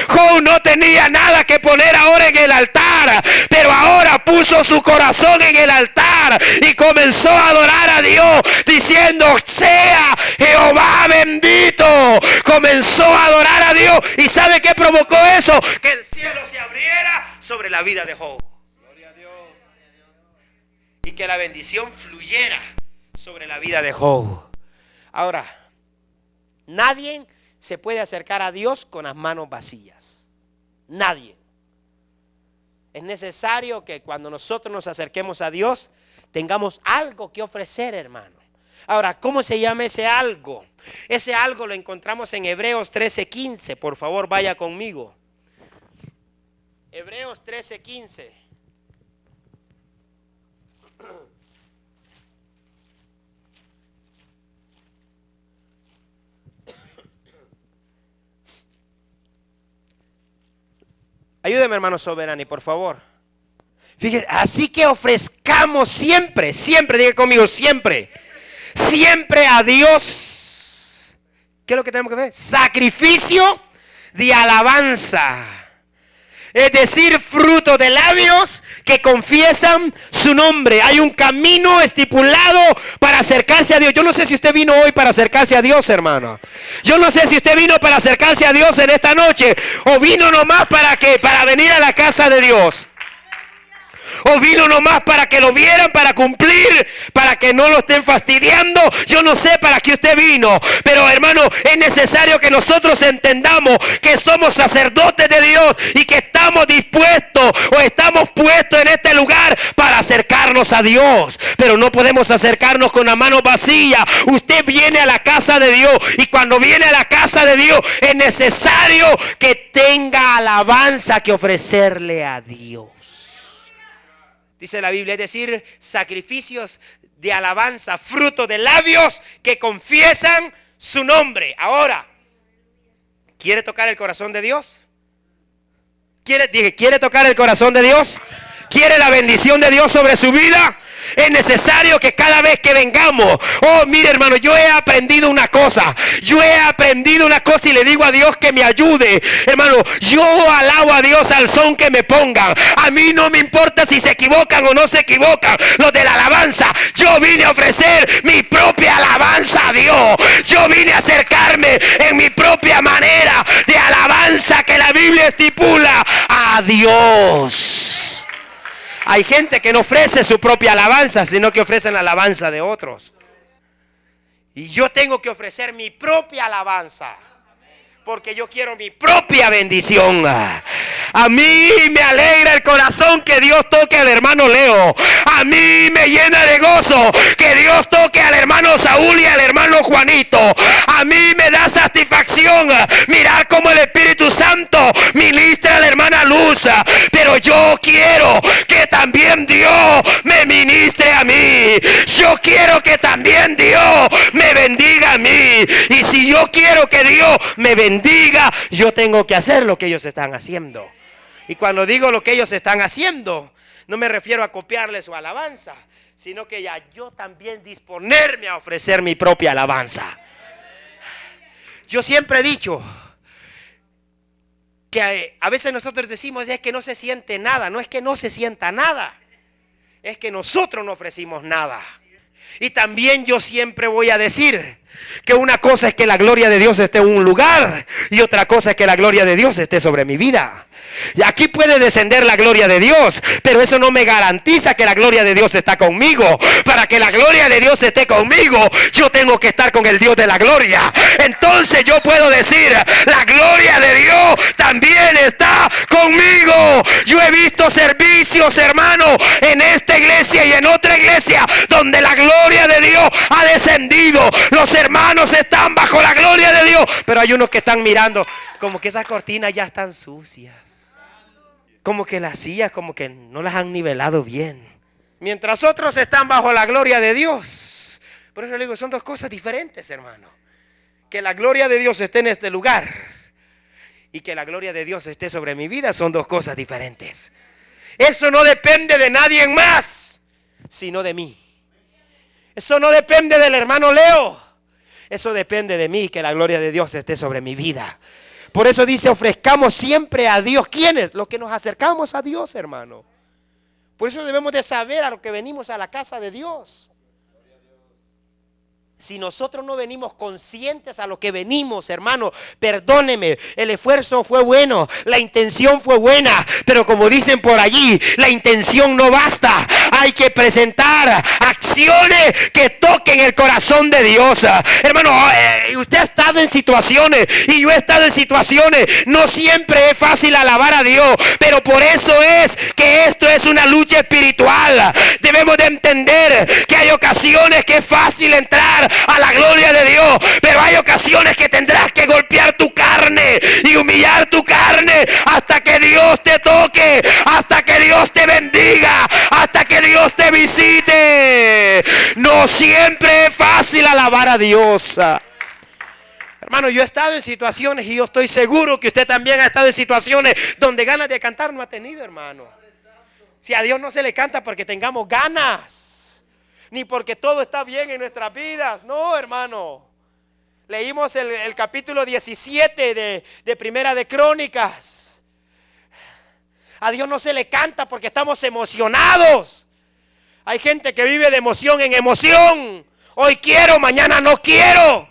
Job no tenía nada que poner ahora en el altar, pero ahora puso su corazón en el altar y comenzó a adorar a Dios diciendo, sea Jehová bendito. Comenzó a adorar a Dios. ¿Y sabe qué provocó eso? Que el cielo se abriera sobre la vida de Job. Gloria a Dios. Y que la bendición fluyera sobre la vida de Job. Ahora, nadie se puede acercar a Dios con las manos vacías. Nadie. Es necesario que cuando nosotros nos acerquemos a Dios tengamos algo que ofrecer, hermano. Ahora, ¿cómo se llama ese algo? Ese algo lo encontramos en Hebreos 13:15. Por favor, vaya conmigo. Hebreos 13:15. Ayúdeme, hermano Soberani, por favor. Fíjese, así que ofrezcamos siempre, diga conmigo, siempre a Dios. ¿Qué es lo que tenemos que ver? Sacrificio de alabanza. Es decir, fruto de labios que confiesan su nombre. Hay un camino estipulado para acercarse a Dios. Yo no sé si usted vino hoy para acercarse a Dios, hermano. Yo no sé si usted vino para acercarse a Dios en esta noche, o vino nomás para venir a la casa de Dios. o vino nomás para que lo vieran, para cumplir, para que no lo estén fastidiando. Yo no sé para qué usted vino, pero hermano, es necesario que nosotros entendamos que somos sacerdotes de Dios y que estamos dispuestos o estamos puestos en este lugar para acercarnos a Dios, pero no podemos acercarnos con la mano vacía. Usted viene a la casa de Dios, y cuando viene a la casa de Dios es necesario que tenga alabanza que ofrecerle a Dios. Dice la Biblia, es decir, sacrificios de alabanza, fruto de labios que confiesan su nombre. Ahora, ¿quiere tocar el corazón de Dios? ¿Quiere tocar el corazón de Dios? ¿Quiere la bendición de Dios sobre su vida? Es necesario que cada vez que vengamos, oh mire hermano, yo he aprendido una cosa y le digo a Dios que me ayude. Hermano, yo alabo a Dios al son que me pongan. A mí no me importa si se equivocan o no se equivocan los de la alabanza. Yo vine a ofrecer mi propia alabanza a Dios. Yo vine a acercarme en mi propia manera de alabanza que la Biblia estipula a Dios. Hay gente que no ofrece su propia alabanza, sino que ofrecen la alabanza de otros. Y yo tengo que ofrecer mi propia alabanza, porque yo quiero mi propia bendición. A mí me alegra el corazón que Dios toque al hermano Leo. A mí me llena de gozo que Dios toque al hermano Saúl y al hermano Juanito. A mí me da satisfacción mirar cómo el Espíritu Santo ministra a la hermana Luz. Pero yo quiero que también Dios me ministre a mí. Yo quiero que también Dios me bendiga a mí. Y si yo quiero que Dios me bendiga, yo tengo que hacer lo que ellos están haciendo. Y cuando digo lo que ellos están haciendo, no me refiero a copiarles su alabanza, sino que ya yo también disponerme a ofrecer mi propia alabanza. Yo siempre he dicho que a veces nosotros decimos es que no se siente nada. No es que no se sienta nada, es que nosotros no ofrecimos nada. Y también yo siempre voy a decir que una cosa es que la gloria de Dios esté en un lugar y otra cosa es que la gloria de Dios esté sobre mi vida. Y aquí puede descender la gloria de Dios, pero eso no me garantiza que la gloria de Dios está conmigo. Para que la gloria de Dios esté conmigo, yo tengo que estar con el Dios de la gloria. Entonces yo puedo decir, la gloria de Dios también está conmigo. Yo he visto servicios, hermano, en esta iglesia y en otra iglesia donde la gloria de Dios ha descendido. Los hermanos están bajo la gloria de Dios, pero hay unos que están mirando como que esas cortinas ya están sucias, como que las sillas como que no las han nivelado bien, mientras otros están bajo la gloria de Dios. Por eso le digo, son dos cosas diferentes, hermano. Que la gloria de Dios esté en este lugar y que la gloria de Dios esté sobre mi vida son dos cosas diferentes. Eso no depende de nadie más, sino de mí. Eso no depende del hermano Leo. Eso depende de mí, que la gloria de Dios esté sobre mi vida. Por eso dice, ofrezcamos siempre a Dios. ¿Quiénes? Los que nos acercamos a Dios, hermano. Por eso debemos de saber a lo que venimos a la casa de Dios. Si nosotros no venimos conscientes a lo que venimos, hermano, perdóneme, el esfuerzo fue bueno, la intención fue buena, pero como dicen por allí, la intención no basta. Hay que presentar acciones que toquen el corazón de Dios. Hermano, usted ha estado en situaciones y yo he estado en situaciones. No siempre es fácil alabar a Dios, pero por eso es que esto es una lucha espiritual. Debemos de entender que hay ocasiones que es fácil entrar a la gloria de Dios, pero hay ocasiones que tendrás que golpear tu carne y humillar tu carne hasta que Dios te toque, hasta que Dios te bendiga, hasta que Dios te visite. No siempre es fácil alabar a Dios. Hermano, yo he estado en situaciones y yo estoy seguro que usted también ha estado en situaciones donde ganas de cantar no ha tenido, hermano. Si a Dios no se le canta porque tengamos ganas, ni porque todo está bien en nuestras vidas. No, hermano. Leímos el capítulo 17 de Primera de Crónicas. A Dios no se le canta porque estamos emocionados. Hay gente que vive de emoción en emoción. Hoy quiero, mañana no quiero.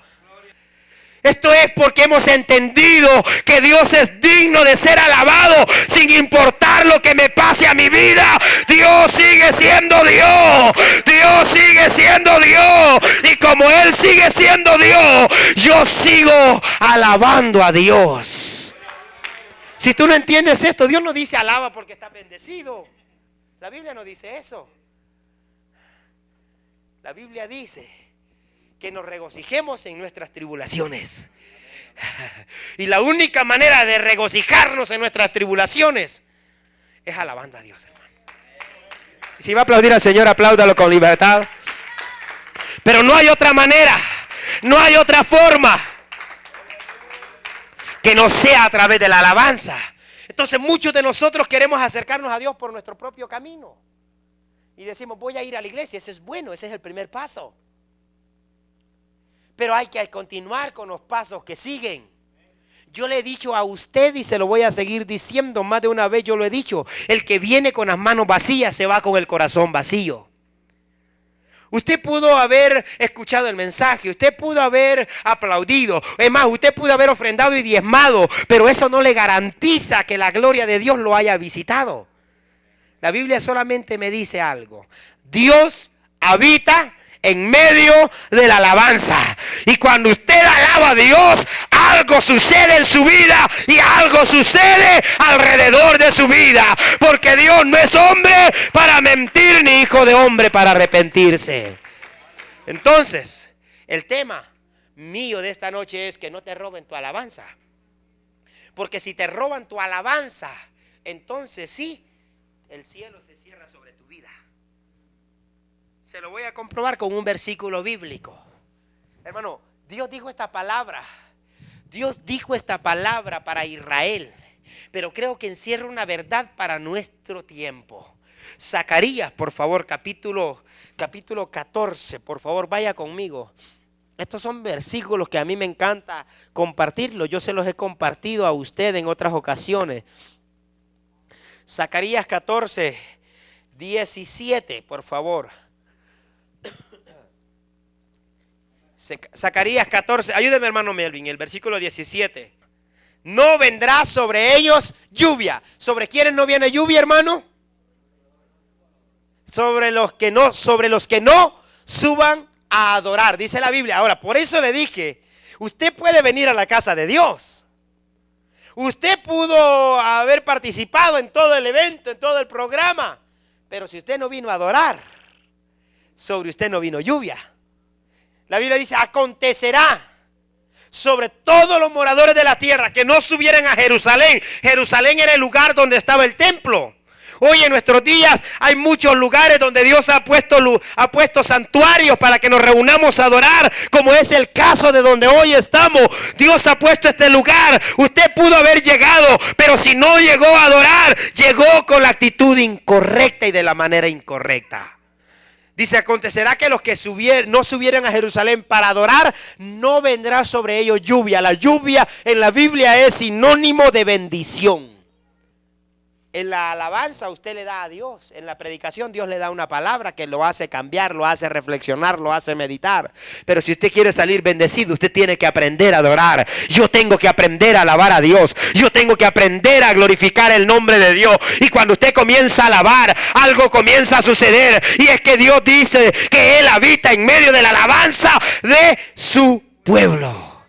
Esto es porque hemos entendido que Dios es digno de ser alabado sin importar lo que me pase a mi vida. Dios sigue siendo Dios. Dios sigue siendo Dios. Y como Él sigue siendo Dios, yo sigo alabando a Dios. Si tú no entiendes esto, Dios no dice alaba porque está bendecido. La Biblia no dice eso. La Biblia dice que nos regocijemos en nuestras tribulaciones. Y la única manera de regocijarnos en nuestras tribulaciones es alabando a Dios, hermano. Si va a aplaudir al Señor, apláudalo con libertad. Pero no hay otra manera, no hay otra forma que no sea a través de la alabanza. Entonces muchos de nosotros queremos acercarnos a Dios por nuestro propio camino. Y decimos, voy a ir a la iglesia. Ese es bueno, ese es el primer paso. Pero hay que continuar con los pasos que siguen. Yo le he dicho a usted y se lo voy a seguir diciendo, más de una vez yo lo he dicho, el que viene con las manos vacías se va con el corazón vacío. Usted pudo haber escuchado el mensaje, usted pudo haber aplaudido, es más, usted pudo haber ofrendado y diezmado, pero eso no le garantiza que la gloria de Dios lo haya visitado. La Biblia solamente me dice algo: Dios habita en medio de la alabanza. Y cuando usted alaba a Dios, algo sucede en su vida y algo sucede alrededor de su vida. Porque Dios no es hombre para mentir, ni hijo de hombre para arrepentirse. Entonces, el tema mío de esta noche es que no te roben tu alabanza. Porque si te roban tu alabanza, entonces sí, el cielo se cierra sobre tu vida. Se lo voy a comprobar con un versículo bíblico. Hermano, Dios dijo esta palabra. Dios dijo esta palabra para Israel, pero creo que encierra una verdad para nuestro tiempo. Zacarías, por favor, capítulo 14, por favor, vaya conmigo. Estos son versículos que a mí me encanta compartirlos. Yo se los he compartido a usted en otras ocasiones. Zacarías 14, 17, por favor. Zacarías 14, ayúdeme hermano Melvin, el versículo 17. No vendrá sobre ellos lluvia. ¿Sobre quiénes no viene lluvia, hermano? Sobre los que no suban a adorar, dice la Biblia. Ahora, por eso le dije, usted puede venir a la casa de Dios. Usted pudo haber participado en todo el evento, en todo el programa, pero si usted no vino a adorar, sobre usted no vino lluvia. La Biblia dice, acontecerá sobre todos los moradores de la tierra que no subieran a Jerusalén. Jerusalén era el lugar donde estaba el templo. Hoy en nuestros días hay muchos lugares donde Dios ha puesto santuarios para que nos reunamos a adorar, como es el caso de donde hoy estamos. Dios ha puesto este lugar. Usted pudo haber llegado, pero si no llegó a adorar, llegó con la actitud incorrecta y de la manera incorrecta. Dice, acontecerá que los que no subieran a Jerusalén para adorar, no vendrá sobre ellos lluvia. La lluvia en la Biblia es sinónimo de bendición. En la alabanza usted le da a Dios. En la predicación Dios le da una palabra que lo hace cambiar, lo hace reflexionar, lo hace meditar. Pero si usted quiere salir bendecido, usted tiene que aprender a adorar. Yo tengo que aprender a alabar a Dios. Yo tengo que aprender a glorificar el nombre de Dios. Y cuando usted comienza a alabar, algo comienza a suceder. Y es que Dios dice que Él habita en medio de la alabanza de su pueblo.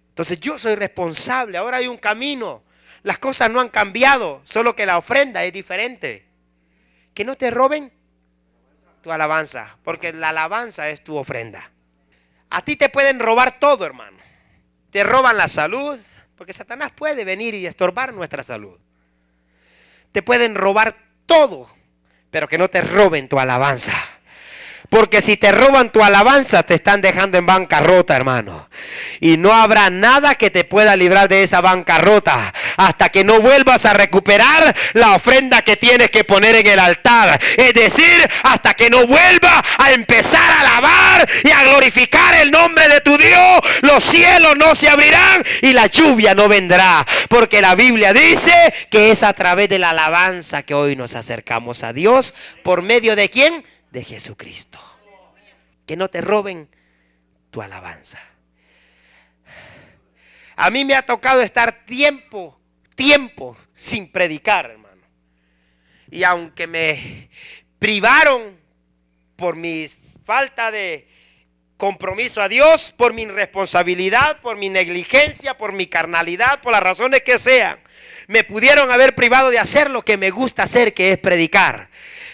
Entonces yo soy responsable. Ahora hay un camino. Las cosas no han cambiado, solo que la ofrenda es diferente. Que no te roben tu alabanza, porque la alabanza es tu ofrenda. A ti te pueden robar todo, hermano. Te roban la salud, porque Satanás puede venir y estorbar nuestra salud. Te pueden robar todo, pero que no te roben tu alabanza. Porque si te roban tu alabanza, te están dejando en bancarrota, hermano. Y no habrá nada que te pueda librar de esa bancarrota hasta que no vuelvas a recuperar la ofrenda que tienes que poner en el altar. Es decir, hasta que no vuelvas a empezar a alabar y a glorificar el nombre de tu Dios, los cielos no se abrirán y la lluvia no vendrá. Porque la Biblia dice que es a través de la alabanza que hoy nos acercamos a Dios. ¿Por medio de quién? De Jesucristo. Que no te roben tu alabanza. A mí me ha tocado estar tiempo sin predicar, hermano. Y aunque me privaron por mi falta de compromiso a Dios, por mi irresponsabilidad, por mi negligencia, por mi carnalidad, por las razones que sean, me pudieron haber privado de hacer lo que me gusta hacer, que es predicar.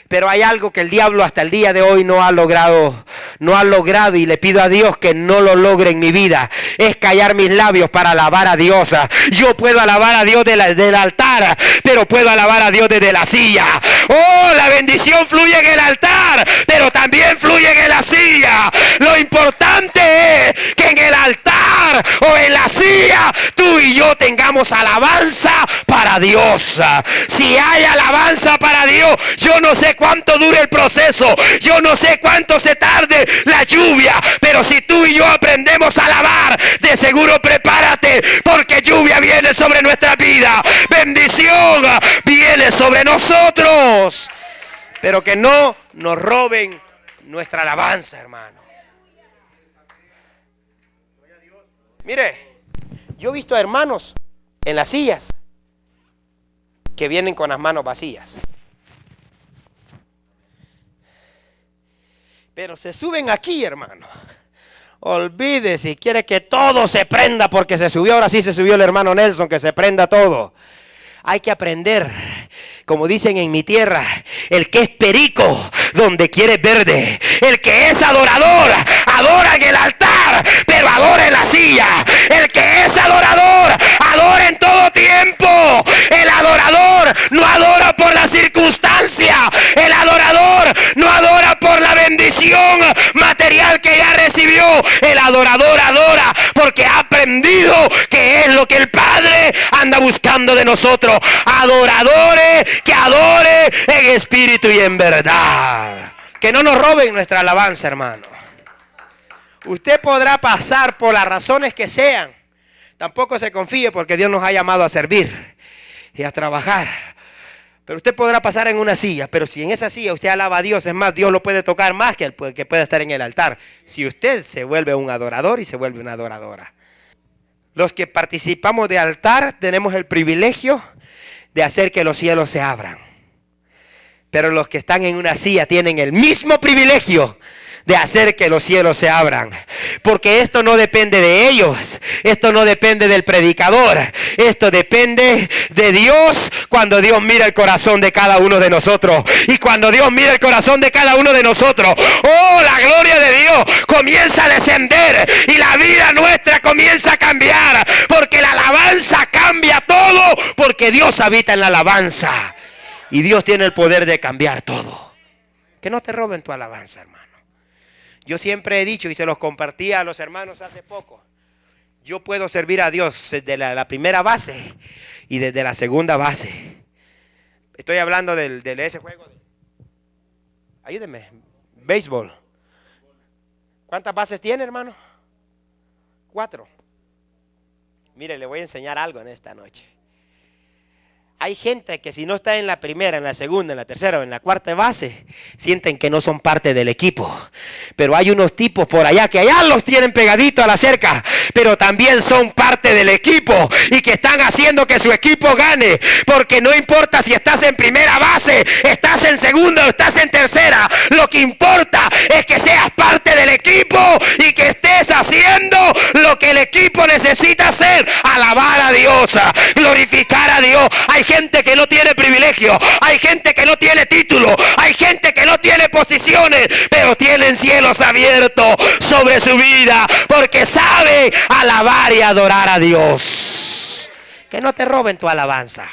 Pero hay algo que el diablo hasta el día de hoy no ha logrado, y le pido a Dios que no lo logre en mi vida. Es callar mis labios para alabar a Dios. Yo puedo alabar a Dios del altar, pero puedo alabar a Dios desde la silla. Oh, la bendición fluye en el altar, pero también fluye en la silla. Lo importante es que en el altar o en la silla tú y yo tengamos alabanza para Dios. Si hay alabanza para Dios, yo no sé cuánto dure el proceso, yo no sé cuánto se tarde la lluvia, pero si tú y yo aprendemos a alabar, de seguro prepárate, porque lluvia viene sobre nuestra vida, bendición viene sobre nosotros, pero que no nos roben nuestra alabanza, hermano. Mire, yo he visto a hermanos en las sillas que vienen con las manos vacías. Pero se suben aquí, hermano. Olvídese, quiere que todo se prenda porque se subió. Ahora sí se subió el hermano Nelson, que se prenda todo. Hay que aprender, como dicen en mi tierra, el que es perico donde quiere verde. El que es adorador, adora en el altar, pero adora en la silla. El que es adorador, adora en todo tiempo. El adorador no adora por la circunstancia. El adorador no adora por la bendición material que ya recibió. El adorador adora porque ha aprendido que es lo que el Padre anda buscando de nosotros. Adoradores que adore en espíritu y en verdad. Que no nos roben nuestra alabanza, hermano. Usted podrá pasar por las razones que sean. Tampoco se confíe, porque Dios nos ha llamado a servir y a trabajar. Pero usted podrá pasar en una silla, pero si en esa silla usted alaba a Dios, es más, Dios lo puede tocar más que el que pueda estar en el altar. Si usted se vuelve un adorador y se vuelve una adoradora. Los que participamos de altar tenemos el privilegio de hacer que los cielos se abran. Pero los que están en una silla tienen el mismo privilegio de hacer que los cielos se abran. Porque esto no depende de ellos. Esto no depende del predicador. Esto depende de Dios, cuando Dios mira el corazón de cada uno de nosotros. Y cuando Dios mira el corazón de cada uno de nosotros, oh, la gloria de Dios comienza a descender y la vida nuestra comienza a cambiar. Porque la alabanza cambia todo, porque Dios habita en la alabanza. Y Dios tiene el poder de cambiar todo. Que no te roben tu alabanza, hermano. Yo siempre he dicho y se los compartí a los hermanos hace poco. Yo puedo servir a Dios desde la primera base y desde la segunda base. Estoy hablando de ese juego. Ayúdeme. Béisbol. ¿Cuántas bases tiene, hermano? 4. Mire, le voy a enseñar algo en esta noche. Hay gente que si no está en la primera, en la segunda, en la tercera o en la cuarta base, sienten que no son parte del equipo. Pero hay unos tipos por allá que allá los tienen pegaditos a la cerca, pero también son parte del equipo y que están haciendo que su equipo gane. Porque no importa si estás en primera base, estás en segunda o estás en tercera. Lo que importa es que seas parte del equipo y que estés haciendo lo que el equipo necesita hacer. Alabar a Dios, glorificar a Dios. Hay gente que no tiene privilegio, hay gente que no tiene título, hay gente que no tiene posiciones, pero tienen cielos abiertos sobre su vida, porque sabe alabar y adorar a Dios. Que no te roben tu alabanza,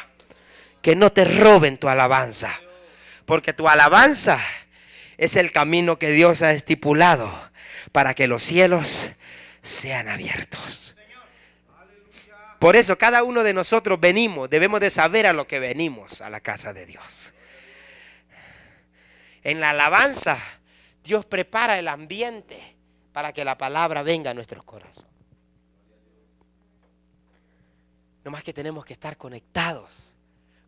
que no te roben tu alabanza, porque tu alabanza es el camino que Dios ha estipulado para que los cielos sean abiertos. Por eso cada uno de nosotros debemos de saber a lo que venimos a la casa de Dios. En la alabanza, Dios prepara el ambiente para que la palabra venga a nuestros corazones. No más que tenemos que estar conectados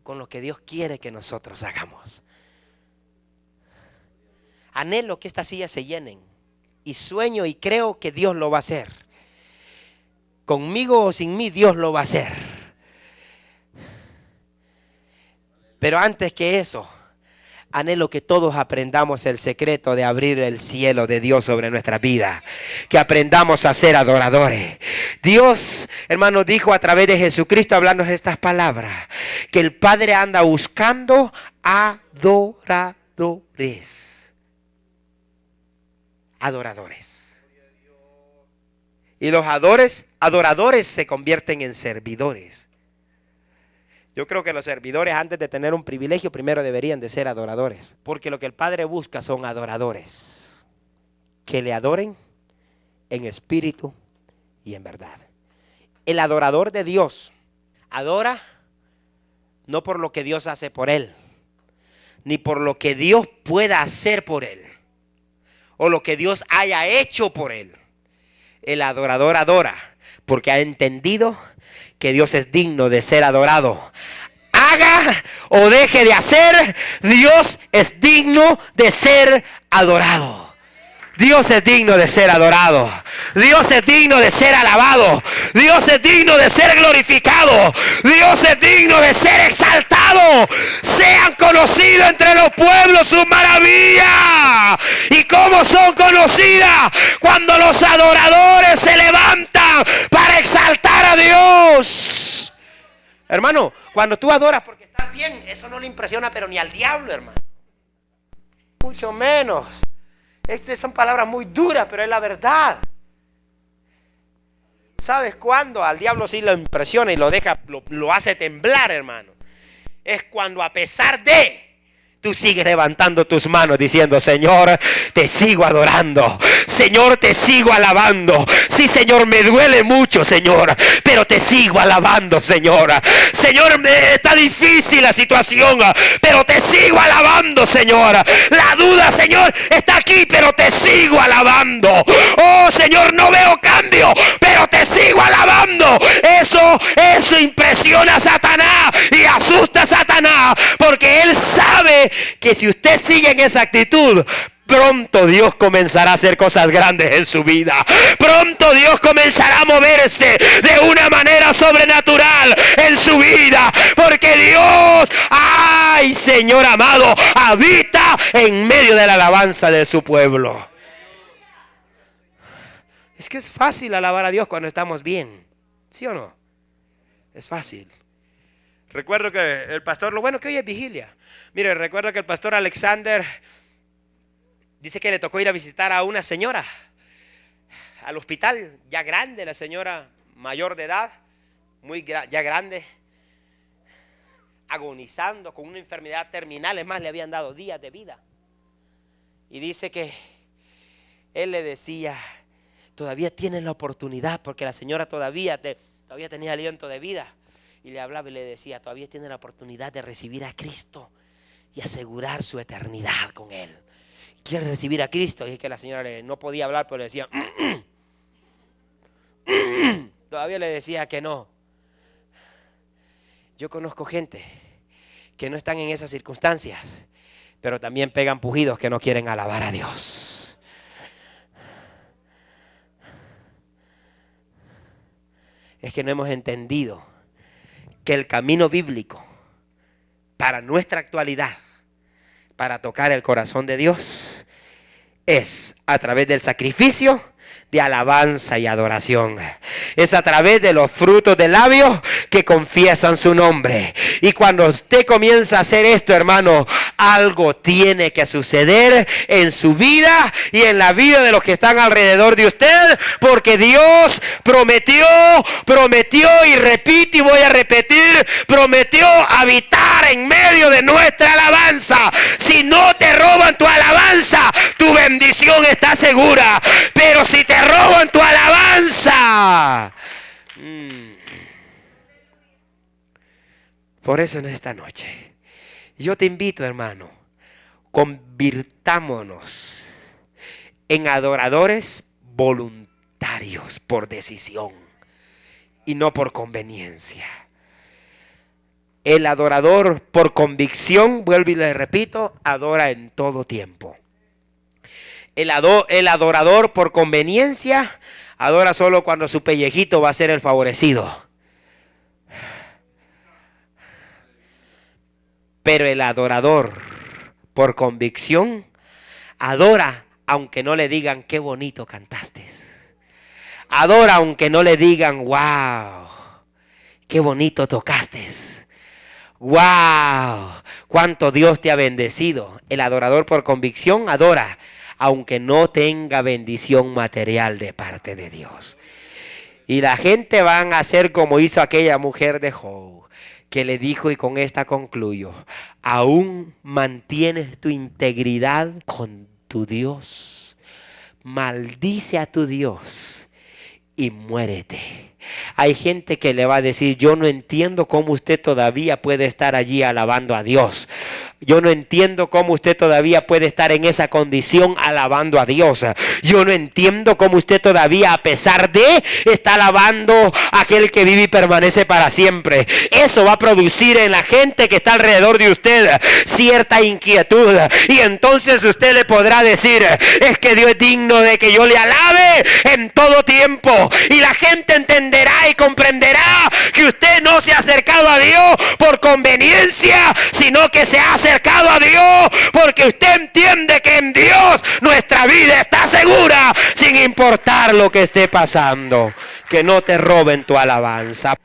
con lo que Dios quiere que nosotros hagamos. Anhelo que estas sillas se llenen y sueño y creo que Dios lo va a hacer. Conmigo o sin mí, Dios lo va a hacer. Pero antes que eso, anhelo que todos aprendamos el secreto de abrir el cielo de Dios sobre nuestra vida. Que aprendamos a ser adoradores. Dios, hermano, dijo a través de Jesucristo, hablando estas palabras, que el Padre anda buscando adoradores. Adoradores. Y los adoradores se convierten en servidores. Yo creo que los servidores, antes de tener un privilegio, primero deberían de ser adoradores. Porque lo que el Padre busca son adoradores. Que le adoren en espíritu y en verdad. El adorador de Dios adora no por lo que Dios hace por él, ni por lo que Dios pueda hacer por él, o lo que Dios haya hecho por él. El adorador adora porque ha entendido que Dios es digno de ser adorado. Haga o deje de hacer, Dios es digno de ser adorado. Dios es digno de ser adorado. Dios es digno de ser alabado. Dios es digno de ser glorificado. Dios es digno de ser exaltado. Sean conocidos entre los pueblos sus maravillas. ¿Y cómo son conocidas? Cuando los adoradores se levantan para exaltar a Dios. Hermano, cuando tú adoras porque estás bien, eso no le impresiona pero ni al diablo, hermano. Mucho menos. Son palabras muy duras, pero es la verdad. ¿Sabes cuándo? Al diablo sí lo impresiona y lo deja, lo hace temblar, hermano. Es cuando a pesar de, tú sigues levantando tus manos diciendo, Señor, te sigo adorando. Señor, te sigo alabando. Sí, Señor, me duele mucho, Señor, pero te sigo alabando, Señor. Señor, está difícil la situación, pero te sigo alabando, Señor. La duda, Señor, está aquí, pero te sigo alabando. Oh, Señor, no veo cambio, pero te sigo alabando. Eso impresiona a Satanás y asusta a Satanás, porque él sabe que si usted sigue en esa actitud, pronto Dios comenzará a hacer cosas grandes en su vida. Pronto Dios comenzará a moverse de una manera sobrenatural en su vida. Porque Dios, ay Señor amado, habita en medio de la alabanza de su pueblo. Es que es fácil alabar a Dios cuando estamos bien. ¿Sí o no? Es fácil. Recuerdo que el pastor, lo bueno que hoy es vigilia. Mire, recuerdo que el pastor Alexander dice que le tocó ir a visitar a una señora al hospital, ya grande, la señora mayor de edad, ya grande, agonizando con una enfermedad terminal, es más, le habían dado días de vida. Y dice que él le decía, todavía tienes la oportunidad, porque la señora todavía tenía aliento de vida. Y le hablaba y le decía, todavía tiene la oportunidad de recibir a Cristo y asegurar su eternidad con Él. ¿Quiere recibir a Cristo? Y es que la señora no podía hablar, pero le decía, todavía le decía que no. Yo conozco gente que no están en esas circunstancias, pero también pegan pujidos que no quieren alabar a Dios. Es que no hemos entendido que el camino bíblico para nuestra actualidad, para tocar el corazón de Dios, es a través del sacrificio de alabanza y adoración. Es a través de los frutos de labios que confiesan su nombre. Y cuando usted comienza a hacer esto, hermano, algo tiene que suceder en su vida y en la vida de los que están alrededor de usted, porque Dios prometió y repite y voy a repetir, prometió habitar en medio de nuestra alabanza. Si no te roban tu alabanza, tu bendición está segura. Pero si te roban tu alabanza, por eso en esta noche yo te invito, hermano, convirtámonos en adoradores voluntarios por decisión y no por conveniencia. El adorador por convicción, vuelvo y le repito, adora en todo tiempo. El adorador por conveniencia Adora solo cuando su pellejito va a ser el favorecido. Pero el adorador, por convicción, adora aunque no le digan qué bonito cantaste. Adora aunque no le digan, wow, qué bonito tocaste. Wow, cuánto Dios te ha bendecido. El adorador por convicción adora aunque no tenga bendición material de parte de Dios. Y la gente van a hacer como hizo aquella mujer de Job, que le dijo, y con esta concluyo, aún mantienes tu integridad con tu Dios. Maldice a tu Dios y muérete. Hay gente que le va a decir, yo no entiendo cómo usted todavía puede estar allí alabando a Dios. Yo no entiendo cómo usted todavía puede estar en esa condición alabando a Dios. Yo no entiendo cómo usted todavía, a pesar de, está alabando a aquel que vive y permanece para siempre. Eso va a producir en la gente que está alrededor de usted cierta inquietud. Y entonces usted le podrá decir, es que Dios es digno de que yo le alabe en todo tiempo. Y la gente entenderá y comprenderá que usted no se ha acercado a Dios por conveniencia, sino que se ha acercado a Dios porque usted entiende que en Dios nuestra vida está segura, sin importar lo que esté pasando. Que no te roben tu alabanza.